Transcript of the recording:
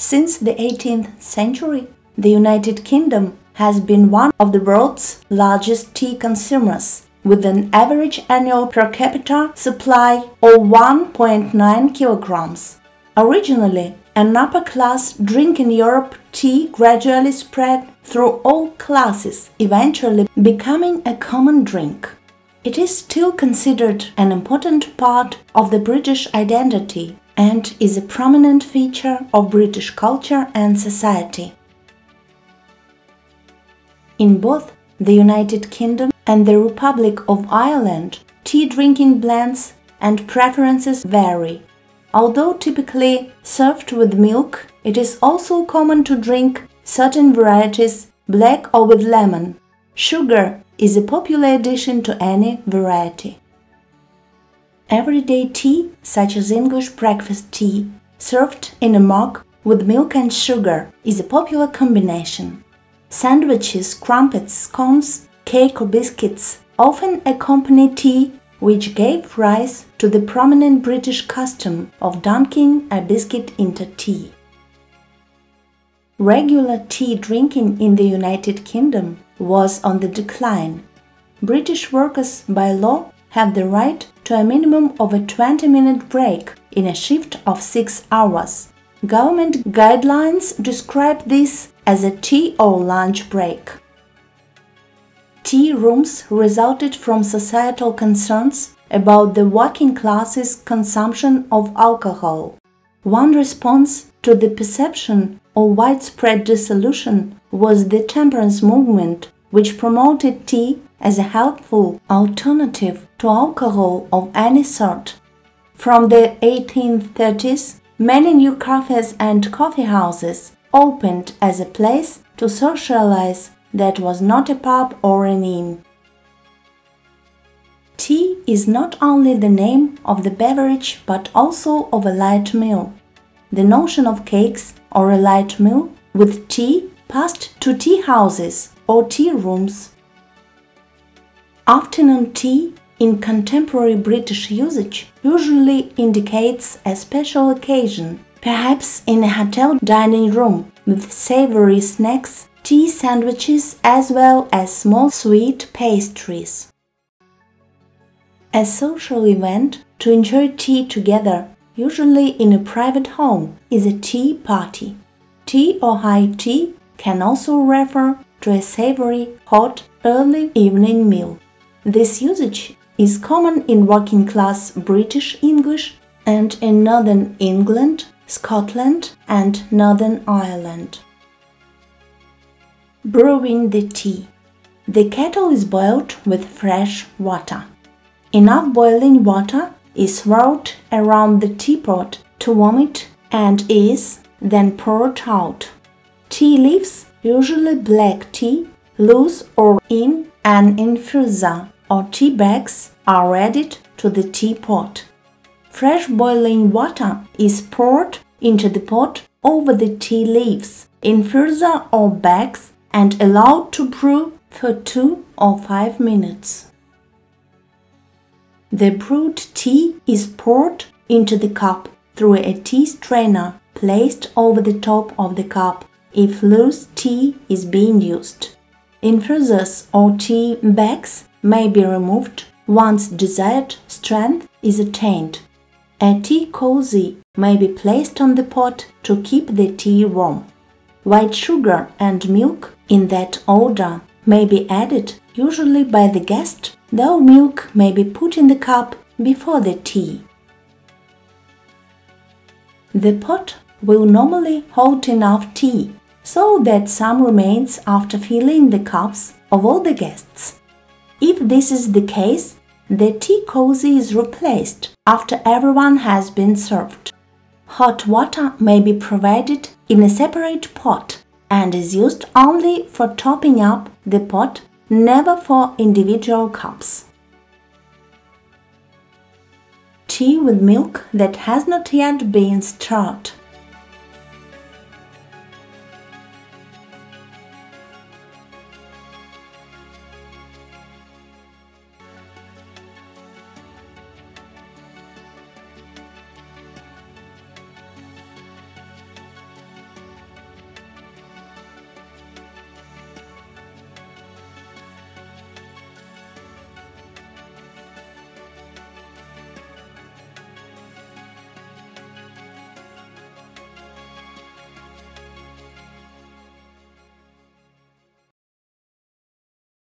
Since the 18th century, the United Kingdom has been one of the world's largest tea consumers, with an average annual per capita supply of 1.9 kilograms. Originally an upper-class drink in Europe, tea gradually spread through all classes, eventually becoming a common drink. It is still considered an important part of the British identity and is a prominent feature of British culture and society. In both the United Kingdom and the Republic of Ireland, tea drinking blends and preferences vary. Although typically served with milk, it is also common to drink certain varieties black or with lemon. Sugar is a popular addition to any variety. Everyday tea, such as English breakfast tea, served in a mug with milk and sugar, is a popular combination. Sandwiches, crumpets, scones, cake or biscuits often accompany tea, which gave rise to the prominent British custom of dunking a biscuit into tea. Regular tea drinking in the United Kingdom was on the decline. British workers by law have the right to a minimum of a 20-minute break in a shift of 6 hours. Government guidelines describe this as a tea or lunch break. Tea rooms resulted from societal concerns about the working classes' consumption of alcohol. One response to the perception of widespread dissolution was the temperance movement, which promoted tea as a helpful alternative to alcohol of any sort. From the 1830s, many new cafes and coffee houses opened as a place to socialize that was not a pub or an inn. Tea is not only the name of the beverage but also of a light meal. The notion of cakes or a light meal with tea passed to tea houses or tea rooms. Afternoon tea in contemporary British usage usually indicates a special occasion, perhaps in a hotel dining room with savory snacks, tea sandwiches as well as small sweet pastries. A social event to enjoy tea together, usually in a private home, is a tea party. Tea or high tea can also refer to a savory, hot, early evening meal. This usage is common in working-class British English and in Northern England, Scotland and Northern Ireland. Brewing the tea. The kettle is boiled with fresh water. Enough boiling water is swirled around the teapot to warm it and is then poured out. Tea leaves, usually black tea, loose or in an infuser or tea bags, are added to the teapot. Fresh boiling water is poured into the pot over the tea leaves, infuser or bags and allowed to brew for 2 or 5 minutes. The brewed tea is poured into the cup through a tea strainer placed over the top of the cup if loose tea is being used. Infusers or tea bags may be removed once desired strength is attained. A tea cozy may be placed on the pot to keep the tea warm. White sugar and milk in that order may be added, usually by the guest, though milk may be put in the cup before the tea. The pot will normally hold enough tea so that some remains after filling the cups of all the guests. If this is the case, the tea cozy is replaced after everyone has been served. Hot water may be provided in a separate pot and is used only for topping up the pot, never for individual cups. Tea with milk that has not yet been stirred.